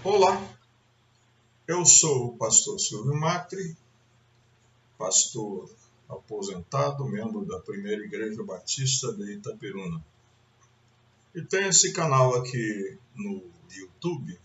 Olá, eu sou o pastor Silvio Matri, pastor aposentado, membro da Primeira Igreja Batista de Itaperuna. E tenho esse canal aqui no YouTube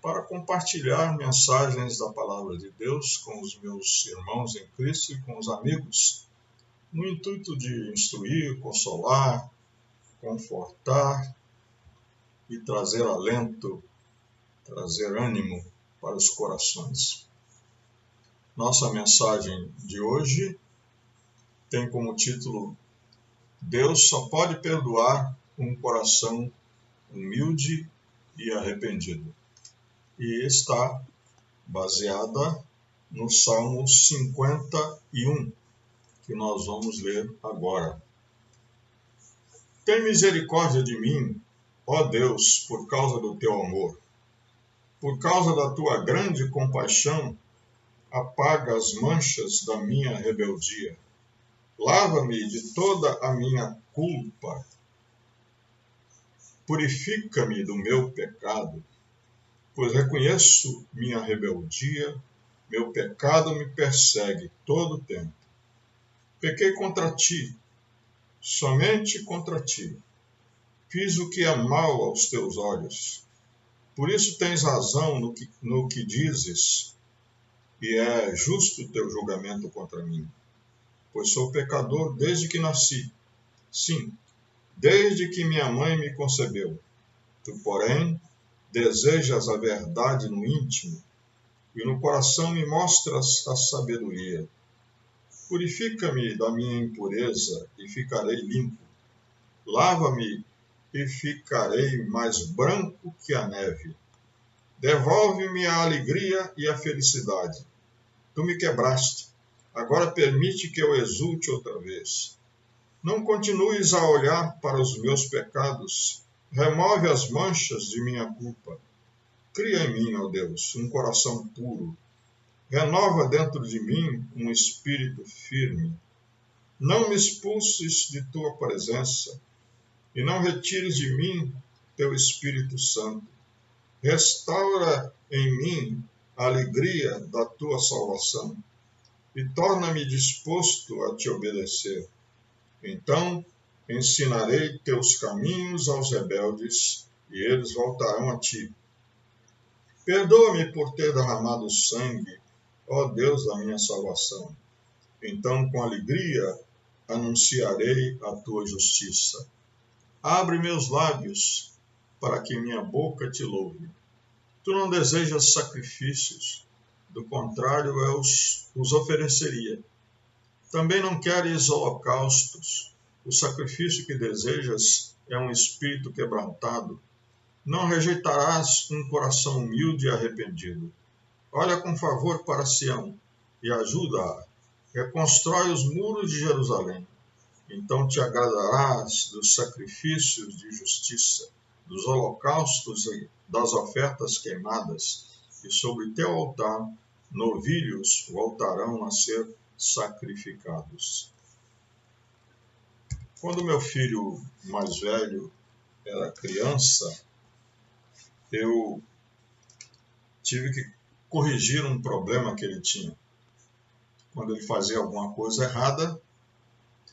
para compartilhar mensagens da Palavra de Deus com os meus irmãos em Cristo e com os amigos, no intuito de instruir, consolar, confortar e trazer alento, trazer ânimo para os corações. Nossa mensagem de hoje tem como título: Deus só pode perdoar um coração humilde e arrependido. E está baseada no Salmo 51, que nós vamos ler agora. Tem misericórdia de mim, ó Deus, por causa do teu amor. Por causa da tua grande compaixão, apaga as manchas da minha rebeldia. Lava-me de toda a minha culpa. Purifica-me do meu pecado, pois reconheço minha rebeldia, meu pecado me persegue todo o tempo. Pequei contra ti, somente contra ti. Fiz o que é mal aos teus olhos. Por isso tens razão no que dizes, e é justo o teu julgamento contra mim. Pois sou pecador desde que nasci. Sim, desde que minha mãe me concebeu. Tu, porém, desejas a verdade no íntimo, e no coração me mostras a sabedoria. Purifica-me da minha impureza, e ficarei limpo. Lava-me, e ficarei mais branco que a neve. Devolve-me a alegria e a felicidade. Tu me quebraste, agora permite que eu exulte outra vez. Não continues a olhar para os meus pecados, remove as manchas de minha culpa. Cria em mim, ó Deus, um coração puro. Renova dentro de mim um espírito firme. Não me expulses de tua presença, e não retires de mim teu Espírito Santo. Restaura em mim a alegria da tua salvação, e torna-me disposto a te obedecer. Então ensinarei teus caminhos aos rebeldes, e eles voltarão a ti. Perdoa-me por ter derramado sangue, ó Deus da minha salvação. Então, com alegria, anunciarei a tua justiça. Abre meus lábios, para que minha boca te louve. Tu não desejas sacrifícios, do contrário, eu os ofereceria. Também não queres holocaustos. O sacrifício que desejas é um espírito quebrantado. Não rejeitarás um coração humilde e arrependido. Olha com favor para Sião e ajuda-a. Reconstrói os muros de Jerusalém. Então te agradarás dos sacrifícios de justiça, dos holocaustos e das ofertas queimadas, e sobre teu altar novilhos voltarão a ser sacrificados. Quando meu filho mais velho era criança, eu tive que corrigir um problema que ele tinha. Quando ele fazia alguma coisa errada,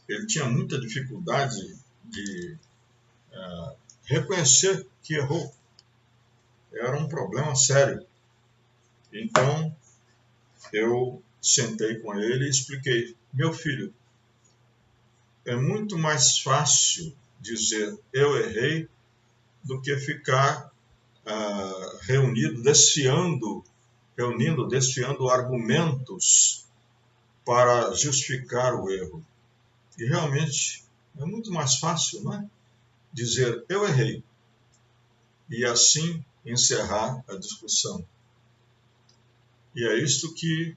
ele tinha muita dificuldade de reconhecer que errou. Era um problema sério. Então, eu sentei com ele e expliquei: meu filho, é muito mais fácil dizer eu errei do que ficar desfiando argumentos para justificar o erro. E realmente é muito mais fácil, não é? Dizer eu errei e assim encerrar a discussão. E é isto que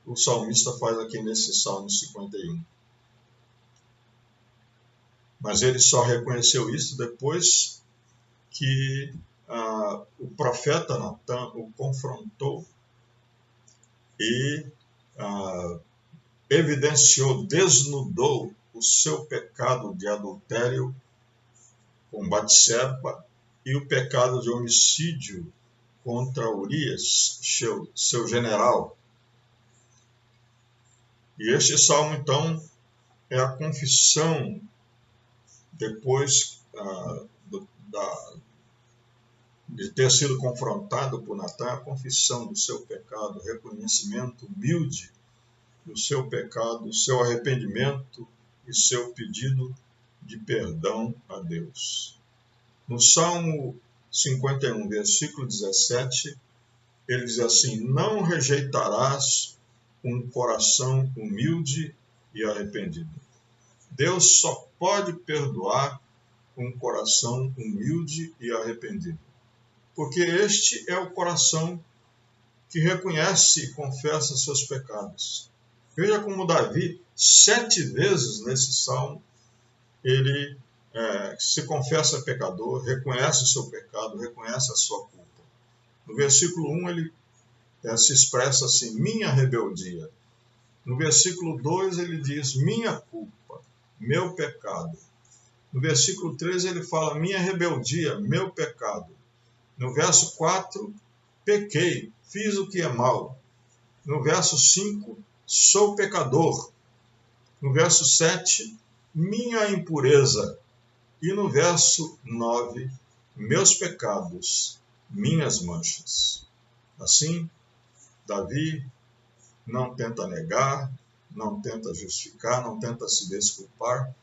o salmista faz aqui nesse Salmo 51. Mas ele só reconheceu isso depois que o profeta Natan o confrontou e evidenciou, desnudou o seu pecado de adultério com Batseba e o pecado de homicídio contra Urias, seu general. E este salmo, então, é a confissão, depois de ter sido confrontado por Natan, a confissão do seu pecado, o reconhecimento humilde do seu pecado, o seu arrependimento e seu pedido de perdão a Deus. No Salmo 51, versículo 17, ele diz assim: não rejeitarás um coração humilde e arrependido. Deus só pode perdoar um coração humilde e arrependido, porque este é o coração que reconhece e confessa seus pecados. Veja como Davi, 7 vezes nesse salmo, ele se confessa pecador, reconhece o seu pecado, reconhece a sua culpa. No versículo 1, ele se expressa assim: minha rebeldia. No versículo 2, ele diz: minha culpa, meu pecado. No versículo 3, ele fala: minha rebeldia, meu pecado. No verso 4, pequei, fiz o que é mal. No verso 5, sou pecador. No verso 7, minha impureza. E no verso 9, meus pecados, minhas manchas. Assim, Davi não tenta negar, não tenta justificar, não tenta se desculpar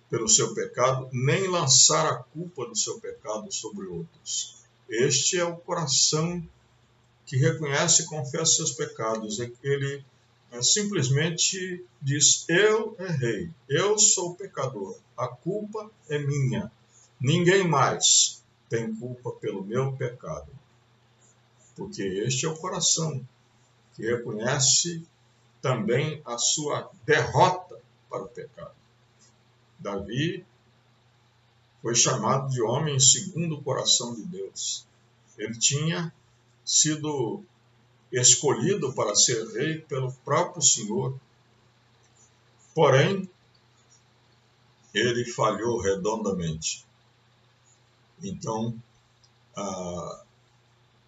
pelo seu pecado, nem lançar a culpa do seu pecado sobre outros. Este é o coração que reconhece e confessa seus pecados. Ele simplesmente diz: eu errei, eu sou pecador, a culpa é minha, ninguém mais tem culpa pelo meu pecado. Porque este é o coração que reconhece também a sua derrota para o pecado. Davi foi chamado de homem segundo o coração de Deus. Ele tinha sido escolhido para ser rei pelo próprio Senhor. Porém, ele falhou redondamente. Então,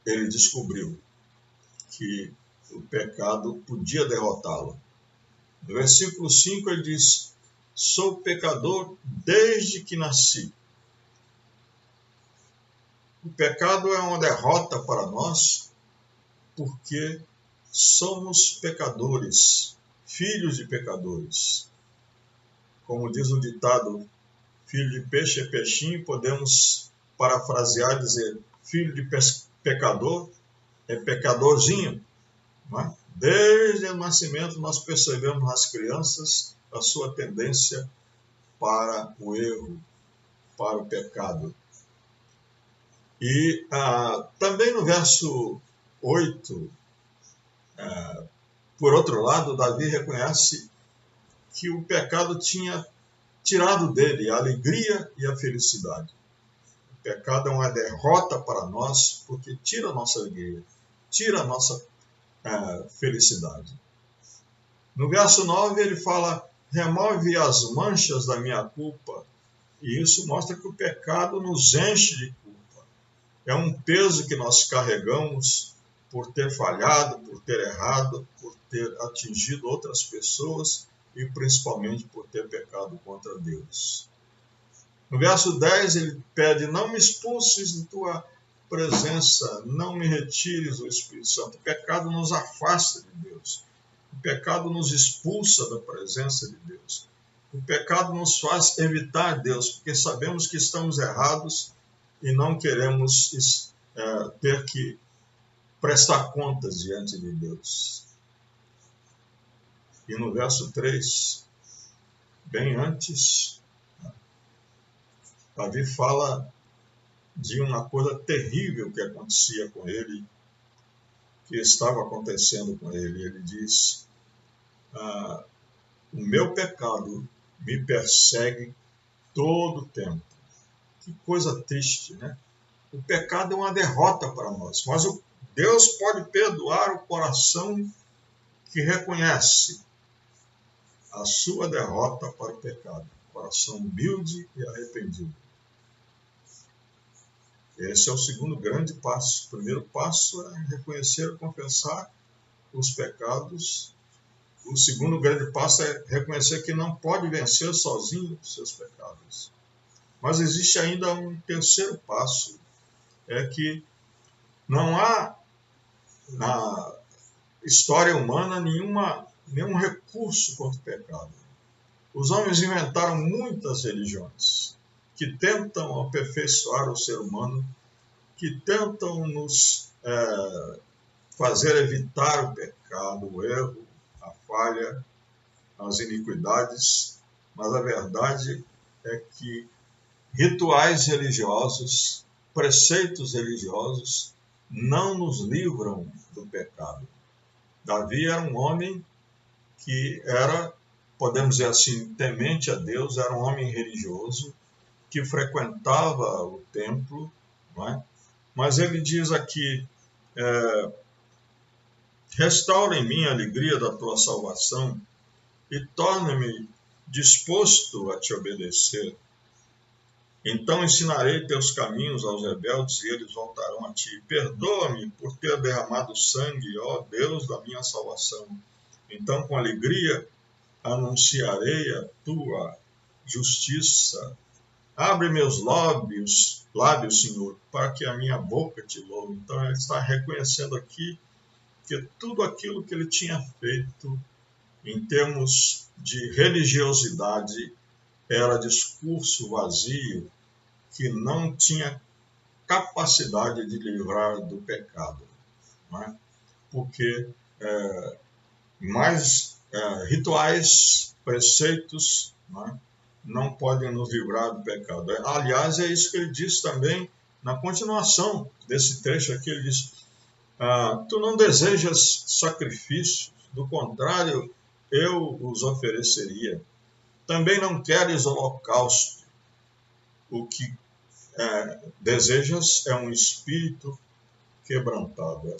ele descobriu que o pecado podia derrotá-lo. No versículo 5 ele diz: sou pecador desde que nasci. O pecado é uma derrota para nós porque somos pecadores, filhos de pecadores. Como diz o ditado, filho de peixe é peixinho, podemos parafrasear e dizer: filho de pecador é pecadorzinho. Não é? Desde o nascimento nós percebemos nas crianças a sua tendência para o erro, para o pecado. E também no verso 8, por outro lado, Davi reconhece que o pecado tinha tirado dele a alegria e a felicidade. O pecado é uma derrota para nós porque tira a nossa alegria, tira a nossa felicidade. No verso 9 ele fala: remove as manchas da minha culpa. E isso mostra que o pecado nos enche de culpa. É um peso que nós carregamos por ter falhado, por ter errado, por ter atingido outras pessoas e principalmente por ter pecado contra Deus. No verso 10 ele pede: não me expulses de tua presença, não me retires o Espírito Santo. O pecado nos afasta de Deus. O pecado nos expulsa da presença de Deus. O pecado nos faz evitar Deus, porque sabemos que estamos errados e não queremos ter que prestar contas diante de Deus. E no verso 3, bem antes, Davi fala de uma coisa terrível que acontecia com ele, que estava acontecendo com ele. Ele diz: o meu pecado me persegue todo o tempo. Que coisa triste, né? O pecado é uma derrota para nós, mas Deus pode perdoar o coração que reconhece a sua derrota para o pecado, coração humilde e arrependido. Esse é o segundo grande passo. O primeiro passo é reconhecer e confessar os pecados. O segundo grande passo é reconhecer que não pode vencer sozinho os seus pecados. Mas existe ainda um terceiro passo, é que não há na história humana nenhum recurso contra o pecado. Os homens inventaram muitas religiões que tentam aperfeiçoar o ser humano, que tentam nos fazer evitar o pecado, o erro, a falha, as iniquidades, mas a verdade é que rituais religiosos, preceitos religiosos, não nos livram do pecado. Davi era um homem que era, podemos dizer assim, temente a Deus, era um homem religioso, que frequentava o templo, não é? Mas ele diz aqui, restaura em mim a alegria da tua salvação e torna-me disposto a te obedecer. Então ensinarei teus caminhos aos rebeldes e eles voltarão a ti. Perdoa-me por ter derramado sangue, ó Deus da minha salvação. Então, com alegria, anunciarei a tua justiça. Abre meus lábios, Senhor, para que a minha boca te louve. Então, ele está reconhecendo aqui que tudo aquilo que ele tinha feito em termos de religiosidade era discurso vazio, que não tinha capacidade de livrar do pecado. Não é? Porque rituais, preceitos, não podem nos livrar do pecado. Aliás, é isso que ele diz também na continuação desse trecho aqui. Ele diz, tu não desejas sacrifícios, do contrário, eu os ofereceria. Também não queres holocausto. O que desejas é um espírito quebrantado.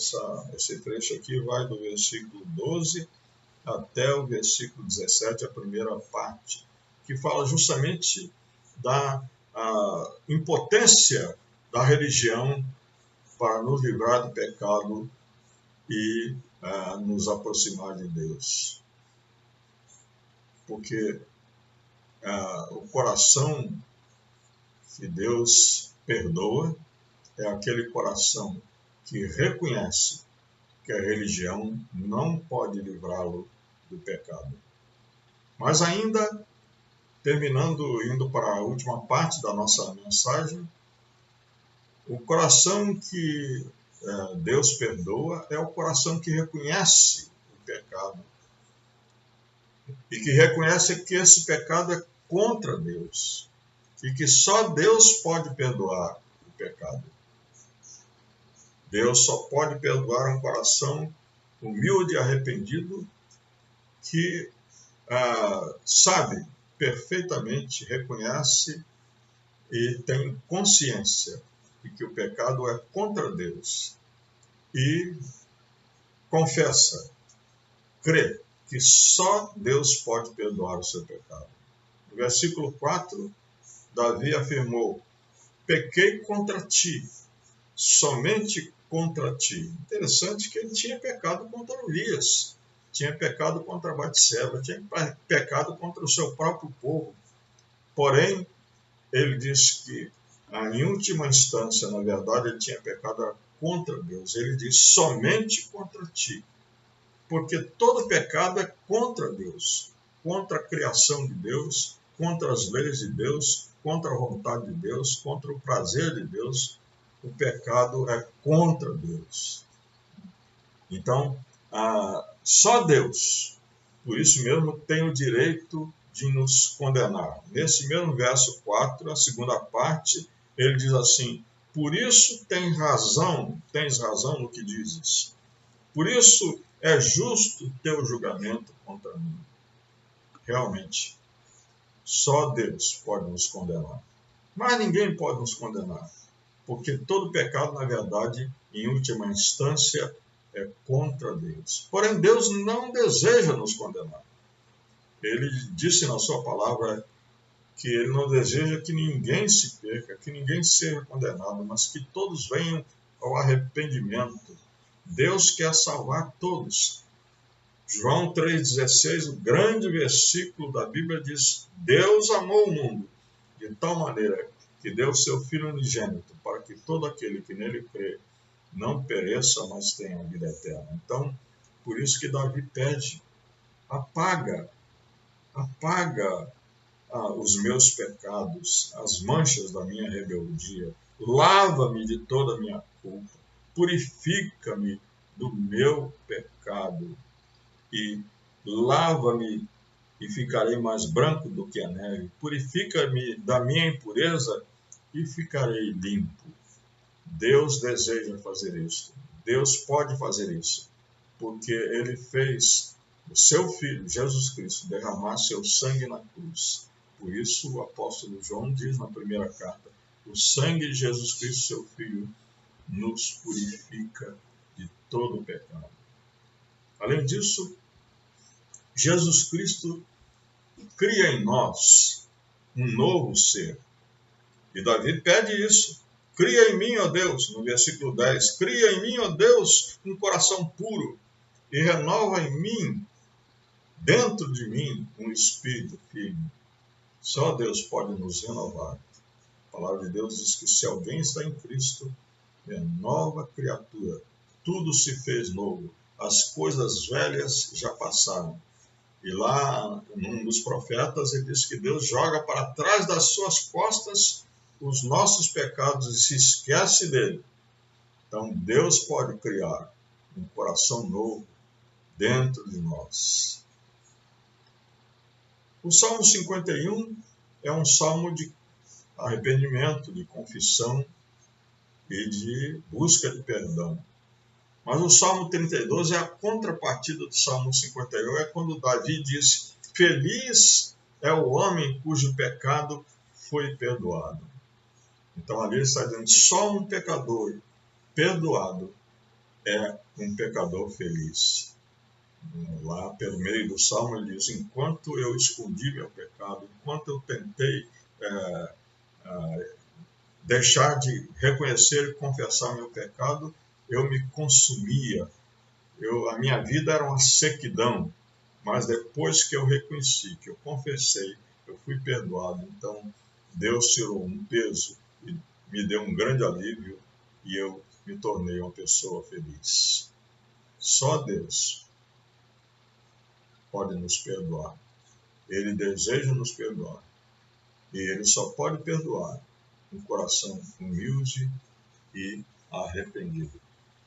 Esse trecho aqui vai do versículo 12 até o versículo 17, a primeira parte, que fala justamente da impotência da religião para nos livrar do pecado e nos aproximar de Deus. Porque o coração que Deus perdoa é aquele coração que reconhece que a religião não pode livrá-lo do pecado. Mas ainda, terminando, indo para a última parte da nossa mensagem, o coração que Deus perdoa é o coração que reconhece o pecado e que reconhece que esse pecado é contra Deus e que só Deus pode perdoar o pecado. Deus só pode perdoar um coração humilde e arrependido que sabe perfeitamente, reconhece e tem consciência de que o pecado é contra Deus e confessa, crê que só Deus pode perdoar o seu pecado. No versículo 4, Davi afirmou, pequei contra ti, somente contra ti. Interessante que ele tinha pecado contra Urias, tinha pecado contra Batseba, tinha pecado contra o seu próprio povo. Porém, ele diz que, em última instância, na verdade, ele tinha pecado contra Deus. Ele diz somente contra ti. Porque todo pecado é contra Deus, contra a criação de Deus, contra as leis de Deus, contra a vontade de Deus, contra o prazer de Deus. O pecado é contra Deus. Então, só Deus, por isso mesmo, tem o direito de nos condenar. Nesse mesmo verso 4, a segunda parte, ele diz assim, por isso tens razão no que dizes. Por isso é justo o teu julgamento contra mim. Realmente, só Deus pode nos condenar. Mas ninguém pode nos condenar, porque todo pecado, na verdade, em última instância, é contra Deus. Porém, Deus não deseja nos condenar. Ele disse na sua palavra que ele não deseja que ninguém se perca, que ninguém seja condenado, mas que todos venham ao arrependimento. Deus quer salvar todos. João 3,16, o grande versículo da Bíblia diz: Deus amou o mundo de tal maneira que deu seu Filho unigênito, para que todo aquele que nele crê não pereça, mas tenha a vida eterna. Então, por isso que Davi pede: apaga os meus pecados, as manchas da minha rebeldia, lava-me de toda a minha culpa, purifica-me do meu pecado e lava-me e ficarei mais branco do que a neve, purifica-me da minha impureza e ficarei limpo. Deus deseja fazer isso, Deus pode fazer isso, porque Ele fez o seu Filho, Jesus Cristo, derramar seu sangue na cruz. Por isso o apóstolo João diz na primeira carta: o sangue de Jesus Cristo, seu Filho, nos purifica de todo o pecado. Além disso, Jesus Cristo cria em nós um novo ser. E Davi pede isso. Cria em mim, ó Deus, no versículo 10, cria em mim, ó Deus, um coração puro e renova em mim, dentro de mim, um espírito firme. Só Deus pode nos renovar. A palavra de Deus diz que se alguém está em Cristo, é nova criatura. Tudo se fez novo. As coisas velhas já passaram. E lá, num dos profetas, ele diz que Deus joga para trás das suas costas os nossos pecados e se esquece dele. Então, Deus pode criar um coração novo dentro de nós. O Salmo 51 é um salmo de arrependimento, de confissão e de busca de perdão. Mas o Salmo 32 é a contrapartida do Salmo 51, é quando Davi diz: feliz é o homem cujo pecado foi perdoado. Então ali ele está dizendo: só um pecador perdoado é um pecador feliz. Lá pelo meio do Salmo ele diz: enquanto eu escondi meu pecado, enquanto eu tentei deixar de reconhecer e confessar meu pecado, eu me consumia. A minha vida era uma sequidão, mas depois que eu reconheci, que eu confessei, eu fui perdoado. Então, Deus tirou um peso e me deu um grande alívio e eu me tornei uma pessoa feliz. Só Deus pode nos perdoar. Ele deseja nos perdoar. E Ele só pode perdoar um coração humilde e arrependido.